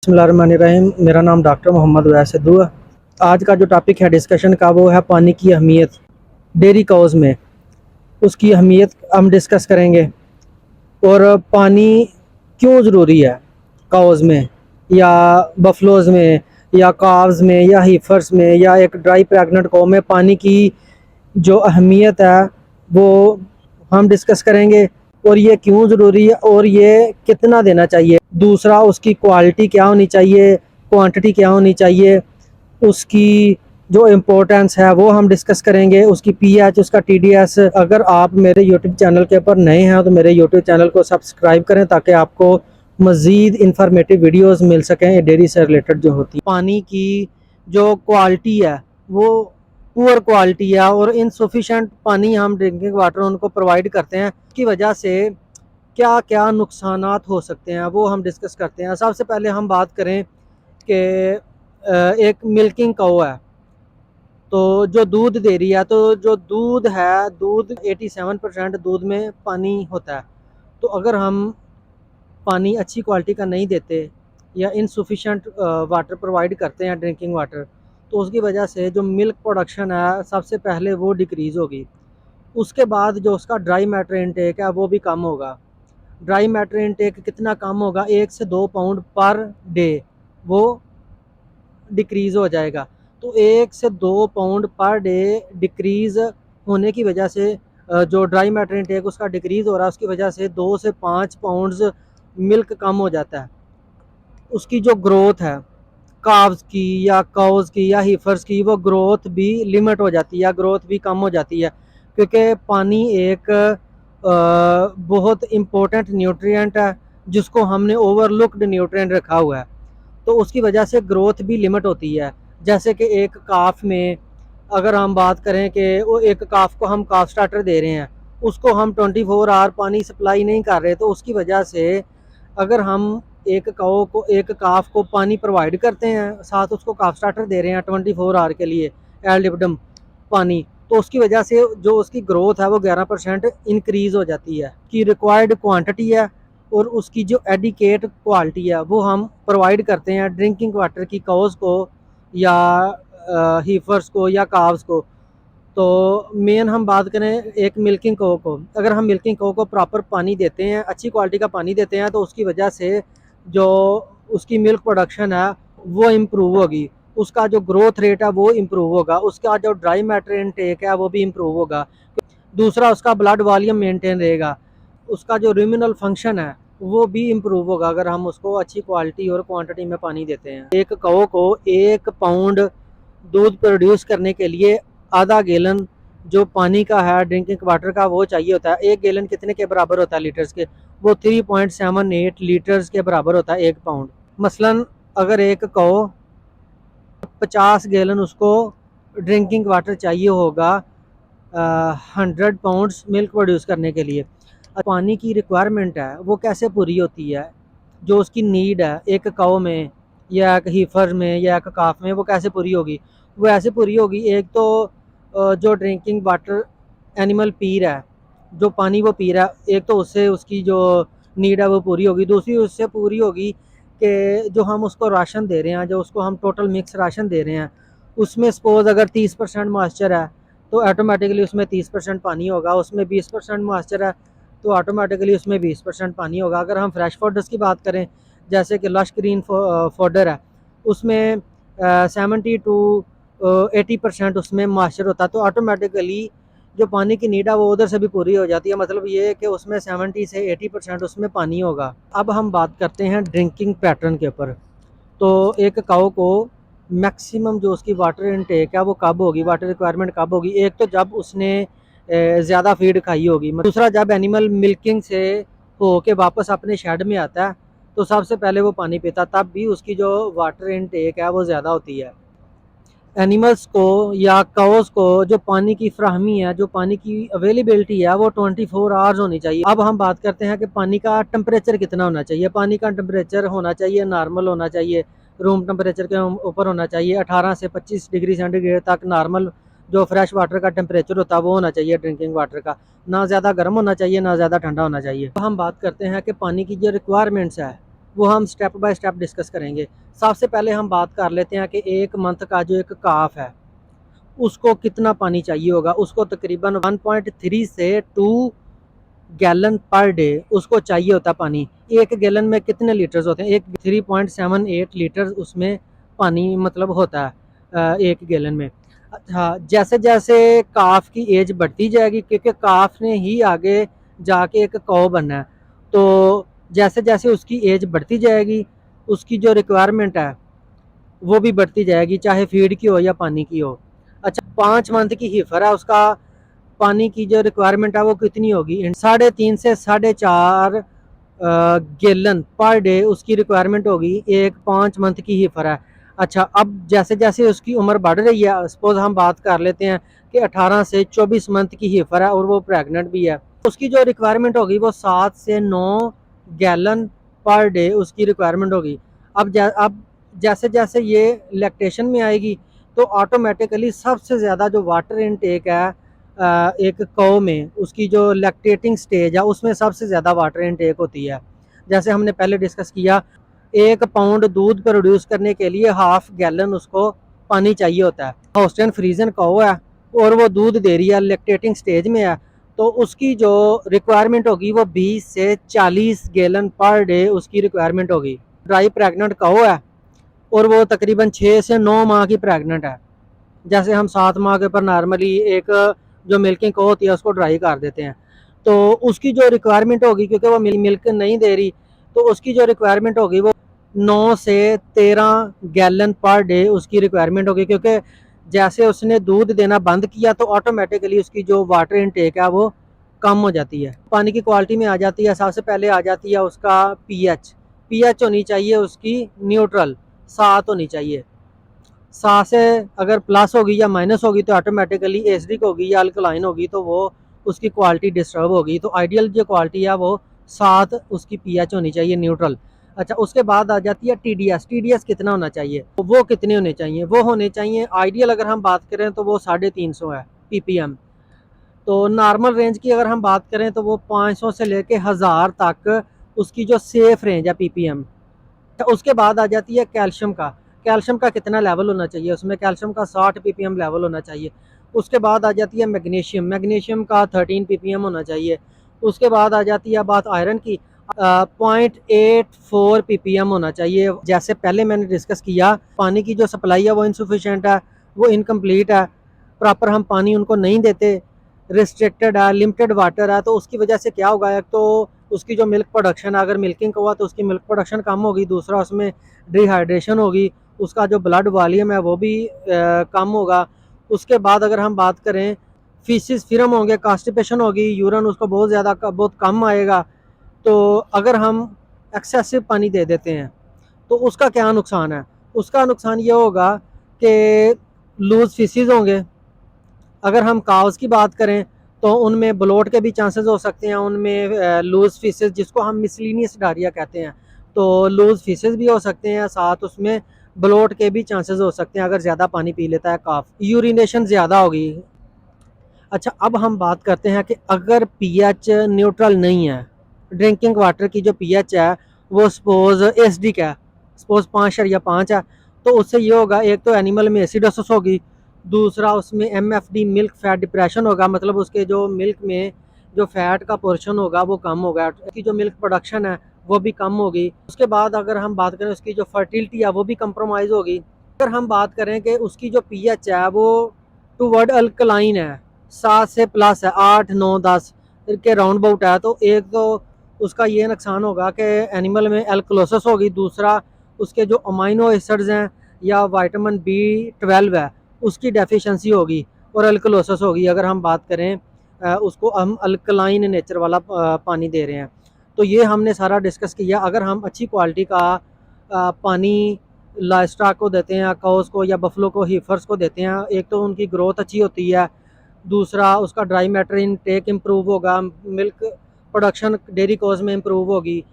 बिस्मिल्लाहिर्रहमानिर्रहीम। मेरा नाम डॉक्टर मोहम्मद वैस सिद्धू है। आज का जो टॉपिक है डिस्कशन का वो है पानी की अहमियत डेयरी काउज में। उसकी अहमियत हम डिस्कस करेंगे और पानी क्यों ज़रूरी है काउज में या बफलोज़ में या काव्स में या हीफर्स में या एक ड्राई प्रेगनेंट काउ में पानी की जो अहमियत है वो हम डिस्कस करेंगे और ये क्यों ज़रूरी है और ये कितना देना चाहिए। दूसरा, उसकी क्वालिटी क्या होनी चाहिए, क्वांटिटी क्या होनी चाहिए, उसकी जो इम्पोर्टेंस है वो हम डिस्कस करेंगे। उसकी पीएच, उसका टीडीएस। अगर आप मेरे यूट्यूब चैनल के ऊपर नए हैं तो मेरे यूट्यूब चैनल को सब्सक्राइब करें ताकि आपको मज़ीद इंफॉर्मेटिव वीडियोस मिल सकें डेयरी से रिलेटेड जो होती है। पानी की जो क्वालिटी है वो पुअर क्वालिटी है और इनसफिशेंट पानी हम ड्रिंकिंग वाटर उनको प्रोवाइड करते हैं। उसकी वजह से क्या क्या नुकसानात हो सकते हैं वो हम डिस्कस करते हैं। सबसे पहले हम बात करें कि एक मिल्किंग काऊ है तो जो दूध दे रही है, तो जो दूध है, दूध 87% दूध में पानी होता है। तो अगर हम पानी अच्छी क्वालिटी का नहीं देते या इनसफिशेंट वाटर प्रोवाइड करते हैं ड्रिंकिंग वाटर, तो उसकी वजह से जो मिल्क प्रोडक्शन है सबसे पहले वो डिक्रीज़ होगी। उसके बाद जो उसका ड्राई मैटर इनटेक है वो भी कम होगा। ड्राई मैटर इनटेक कितना कम होगा? 1 से 2 पाउंड पर डे वो डिक्रीज़ हो जाएगा। तो 1 से 2 पाउंड पर डे डिक्रीज़ होने की वजह से जो ड्राई मैटर इनटेक उसका डिक्रीज़ हो रहा है, उसकी वजह से 2 से 5 पाउंड्स मिल्क कम हो जाता है। उसकी जो ग्रोथ है काव्स की या काउज की या हीफर्स की, वो ग्रोथ भी लिमिट हो जाती है, ग्रोथ भी कम हो जाती है, क्योंकि पानी एक बहुत इम्पोर्टेंट न्यूट्रिएंट है जिसको हमने ओवरलुक्ड न्यूट्रिएंट रखा हुआ है। तो उसकी वजह से ग्रोथ भी लिमिट होती है। जैसे कि एक काफ में अगर हम बात करें कि वो एक काफ को हम काफ स्टार्टर दे रहे हैं, उसको हम 24 आवर पानी सप्लाई नहीं कर रहे, तो उसकी वजह से अगर हम एक काऊ को, एक काफ को पानी प्रोवाइड करते हैं, साथ उसको काफ स्टार्टर दे रहे हैं 24 आवर के लिए एल लिप्टम पानी, तो उसकी वजह से जो उसकी ग्रोथ है वो 11% इंक्रीज़ हो जाती है। की रिक्वायर्ड क्वांटिटी है और उसकी जो एडिकेट क्वालिटी है वो हम प्रोवाइड करते हैं ड्रिंकिंग वाटर की काउज को या हीफर्स को या काव्स को। तो मेन हम बात करें एक मिल्किंग काऊ को, अगर हम मिल्किंग काऊ को प्रॉपर पानी देते हैं, अच्छी क्वालिटी का पानी देते हैं, तो उसकी वजह से जो उसकी मिल्क प्रोडक्शन है वो इम्प्रूव होगी, उसका जो ग्रोथ रेट है वो इम्प्रूव होगा, उसका जो ड्राई मैटर इनटेक है वो भी इम्प्रूव होगा। दूसरा, उसका ब्लड वॉल्यूम मेंटेन रहेगा, उसका जो रिमिनल फंक्शन है वो भी इम्प्रूव होगा अगर हम उसको अच्छी क्वालिटी और क्वांटिटी में पानी देते हैं। एक काऊ को 1 पाउंड दूध प्रोड्यूस करने के लिए आधा गैलन जो पानी का है ड्रिंकिंग वाटर का वो चाहिए होता है। 1 गैलन कितने के बराबर होता है लीटर्स के? वो 3.78 लीटर्स के बराबर होता है 1 पाउंड। मसलन अगर एक काऊ 50 गैलन उसको ड्रिंकिंग वाटर चाहिए होगा 100 पाउंड्स मिल्क प्रोड्यूस करने के लिए। पानी की रिक्वायरमेंट है वो कैसे पूरी होती है, जो उसकी नीड है एक काऊ में या एक हीफर में या एक काफ में, वो कैसे पूरी होगी? वो ऐसे पूरी होगी, एक तो जो ड्रिंकिंग वाटर एनिमल पी रहा है, जो पानी वो पी रहा है, एक तो उससे उसकी जो नीड है वो पूरी होगी। दूसरी उससे पूरी होगी कि जो हम उसको राशन दे रहे हैं, जो उसको हम टोटल मिक्स राशन दे रहे हैं, उसमें सपोज अगर 30% मॉइस्चर है तो ऑटोमेटिकली उसमें 30% पानी होगा। उसमें 20% मॉइस्चर है तो ऑटोमेटिकली उसमें 20% पानी होगा। अगर हम फ्रेश फॉडर्स की बात करें, जैसे कि लश ग्रीन फॉडर है, उसमें 70 to 80% उसमें मॉइस्चर होता है, तो ऑटोमेटिकली जो पानी की नीड है वो उधर से भी पूरी हो जाती है। मतलब ये है कि उसमें 70 से 80% उसमें पानी होगा। अब हम बात करते हैं ड्रिंकिंग पैटर्न के ऊपर। तो एक काऊ को मैक्सिमम जो उसकी वाटर इनटेक है वो कब होगी, वाटर रिक्वायरमेंट कब होगी? एक तो जब उसने ज़्यादा फीड खाई होगी। दूसरा, जब एनिमल मिल्किंग से हो के वापस अपने शेड में आता है तो सबसे पहले वो पानी पीता, तब भी उसकी जो वाटर इनटेक है वो ज़्यादा होती है। एनिमल्स को या काउस को जो पानी की फ्राहमी है, जो पानी की अवेलेबिलिटी है वो 24 आवर्स होनी चाहिए। अब हम बात करते हैं कि पानी का टेम्परेचर कितना होना चाहिए। पानी का टेम्परेचर होना चाहिए, नॉर्मल होना चाहिए, रूम टेम्परेचर के ऊपर होना चाहिए। 18 से 25 डिग्री सेंटीग्रेड तक नॉर्मल जो फ्रेश वाटर का टेम्परेचर होता है वो होना चाहिए ड्रिंकिंग वाटर का। ना ज़्यादा गर्म होना चाहिए, ना ज़्यादा ठंडा होना चाहिए। हम बात करते हैं कि पानी की जो रिक्वायरमेंट्स है वो हम स्टेप बाय स्टेप डिस्कस करेंगे। सबसे पहले हम बात कर लेते हैं कि एक मंथ का जो एक काफ है उसको कितना पानी चाहिए होगा। उसको तकरीबन 1.3 से 2 गैलन पर डे उसको चाहिए होता पानी। एक गैलन में कितने लीटर्स होते हैं? एक 3.78 लीटर उसमें पानी मतलब होता है एक गैलन में। अच्छा, जैसे जैसे काफ की एज बढ़ती जाएगी, क्योंकि काफ ने ही आगे जाके एक कौ बनना है, तो जैसे जैसे उसकी एज बढ़ती जाएगी उसकी जो रिक्वायरमेंट है वो भी बढ़ती जाएगी, चाहे फीड की हो या पानी की हो। अच्छा, 5 मंथ की हीफर है, उसका पानी की जो रिक्वायरमेंट है वो कितनी होगी? 3.5 से 4.5 गैलन पर डे उसकी रिक्वायरमेंट होगी, एक 5 मंथ की हीफर है। अच्छा, अब जैसे जैसे उसकी उम्र बढ़ रही है, सपोज हम बात कर लेते हैं कि 18 से 24 मंथ की हीफर है और वो प्रेग्नेंट भी है, उसकी जो रिक्वायरमेंट होगी वो 7 से 9 गैलन पर डे उसकी रिक्वायरमेंट होगी। अब जैसे जैसे ये लैक्टेशन में आएगी तो ऑटोमेटिकली सबसे ज़्यादा जो वाटर इनटेक है एक कौ में, उसकी जो लैक्टेटिंग स्टेज है उसमें सबसे ज़्यादा वाटर इनटेक होती है। जैसे हमने पहले डिस्कस किया, 1 पाउंड दूध प्रोड्यूस करने के लिए 1/2 गैलन उसको पानी चाहिए होता है। होस्टन फ्रीजन कौ है और वो दूध दे रही है, लैक्टेटिंग स्टेज में है, तो उसकी जो रिक्वायरमेंट होगी वो 20 से 40 गैलन पर डे उसकी रिक्वायरमेंट होगी। ड्राई प्रेग्नेंट कौ है और वो तकरीबन 6 से 9 माह की प्रेग्नेंट है। जैसे हम 7 माह के ऊपर नॉर्मली एक जो मिल्किंग को होती है उसको ड्राई कर देते हैं, तो उसकी जो रिक्वायरमेंट होगी, क्योंकि वो मिल्क नहीं दे रही, तो उसकी जो रिक्वायरमेंट होगी वो 9 से 13 गैलन पर डे उसकी रिक्वायरमेंट होगी। क्योंकि जैसे उसने दूध देना बंद किया तो ऑटोमेटिकली उसकी जो वाटर इनटेक है वो कम हो जाती है। पानी की क्वालिटी में आ जाती है, सबसे पहले आ जाती है उसका पीएच। पीएच होनी चाहिए उसकी न्यूट्रल, 7 होनी चाहिए। 7 से अगर प्लस होगी या माइनस होगी तो ऑटोमेटिकली एसिडिक होगी या अल्कलाइन होगी, तो वो उसकी क्वालिटी डिस्टर्ब होगी। तो आइडियल जो क्वालिटी है वो 7 उसकी पीएच होनी चाहिए, न्यूट्रल। अच्छा, उसके बाद आ जाती है टीडीएस। टीडीएस कितना होना चाहिए? वो कितने होने चाहिए? वो होने चाहिए आइडियल अगर हम बात करें तो वो 350 है पीपीएम। तो नॉर्मल रेंज की अगर हम बात करें तो वो 500 से लेके 1000 तक उसकी जो सेफ रेंज है पीपीएम। उसके बाद आ जाती है कैल्शियम का। कैल्शियम का कितना लेवल होना चाहिए? उसमें कैल्शियम का 60 पीपीएम लेवल होना चाहिए। उसके बाद आ जाती है मैग्नीशियम। मैग्नीशियम का 13 पीपीएम होना चाहिए। उसके बाद आ जाती है बात आयरन की, 0.84 पीपीएम होना चाहिए। जैसे पहले मैंने डिस्कस किया, पानी की जो सप्लाई है वो इनसफिशेंट है, वो इनकम्प्लीट है, प्रॉपर हम पानी उनको नहीं देते, रिस्ट्रिक्टेड है, लिमिटेड वाटर है, तो उसकी वजह से क्या होगा? एक तो उसकी जो मिल्क प्रोडक्शन है, अगर मिल्किंग हुआ तो उसकी मिल्क प्रोडक्शन कम होगी, दूसरा उसमें डिहाइड्रेशन होगी, उसका जो ब्लड वॉल्यूम है वो भी कम होगा। उसके बाद अगर हम बात करें, फीसिस फिरम होंगे, कॉन्स्टिपेशन होगी, यूरिन उसको बहुत कम आएगा। तो अगर हम एक्सेसिव पानी दे देते हैं तो उसका क्या नुकसान है? उसका नुकसान ये होगा कि लूज फीसिस होंगे। अगर हम काउस की बात करें तो उनमें ब्लोट के भी चांसेस हो सकते हैं, उनमें लूज फीसेस जिसको हम मिसलिनियस डायरिया कहते हैं, तो लूज फीसेस भी हो सकते हैं, साथ उसमें ब्लोट के भी चांसेस हो सकते हैं अगर ज़्यादा पानी पी लेता है काफ, यूरिनेशन ज़्यादा होगी। अच्छा, अब हम बात करते हैं कि अगर पीएच न्यूट्रल नहीं है, ड्रिंकिंग वाटर की जो पीएच है वो सपोज एसिडिक है, सपोज 5.5 है, तो उससे ये होगा, एक तो एनिमल में एसिडोसिस होगी, दूसरा उसमें एमएफडी मिल्क फैट डिप्रेशन होगा, मतलब उसके जो मिल्क में जो फैट का पोर्शन होगा वो कम होगा, उसकी जो मिल्क प्रोडक्शन है वो भी कम होगी। उसके बाद अगर हम बात करें उसकी जो फर्टिलिटी है वो भी कंप्रोमाइज़ होगी। अगर हम बात करें कि उसकी जो पीएच है वो टूवर्ड अल्कलाइन है, 7 से प्लस है, 8 9 10 के राउंड अबाउट है, तो एक तो उसका ये नुकसान होगा कि एनिमल में एल्कलोसिस होगी, दूसरा उसके जो अमाइनो एसिड्स हैं या विटामिन B12 है उसकी डेफिशिएंसी होगी और अल्कलोसिस होगी। अगर हम बात करें उसको हम अल्कलाइन नेचर वाला पानी दे रहे हैं, तो ये हमने सारा डिस्कस किया। अगर हम अच्छी क्वालिटी का पानी लाइवस्टॉक को देते हैं, काउस को या बफलो को, हीफर्स को देते हैं, एक तो उनकी ग्रोथ अच्छी होती है, दूसरा उसका ड्राई मैटर इनटेक इम्प्रूव होगा, मिल्क प्रोडक्शन डेयरी कोज में इम्प्रूव होगी,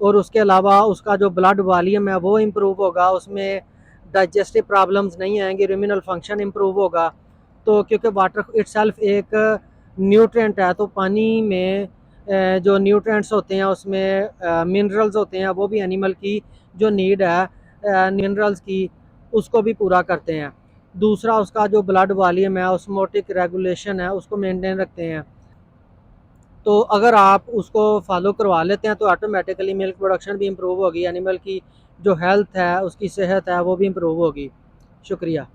और उसके अलावा उसका जो ब्लड वॉल्यूम है वो इम्प्रूव होगा, उसमें डाइजेस्टिव प्रॉब्लम्स नहीं आएंगी, रिमिनल फंक्शन इम्प्रूव होगा। तो क्योंकि वाटर इटसेल्फ एक न्यूट्रिएंट है, तो पानी में जो न्यूट्रिएंट्स होते हैं उसमें मिनरल्स होते हैं, वो भी एनिमल की जो नीड है मिनरल्स की, उसको भी पूरा करते हैं। दूसरा, उसका जो ब्लड वॉल्यूम है, ऑस्मोटिक रेगुलेशन है, उसको मेंटेन रखते हैं। तो अगर आप उसको फॉलो करवा लेते हैं तो ऑटोमेटिकली मिल्क प्रोडक्शन भी इम्प्रूव होगी, एनिमल की जो हेल्थ है, उसकी सेहत है, वो भी इम्प्रूव होगी। शुक्रिया।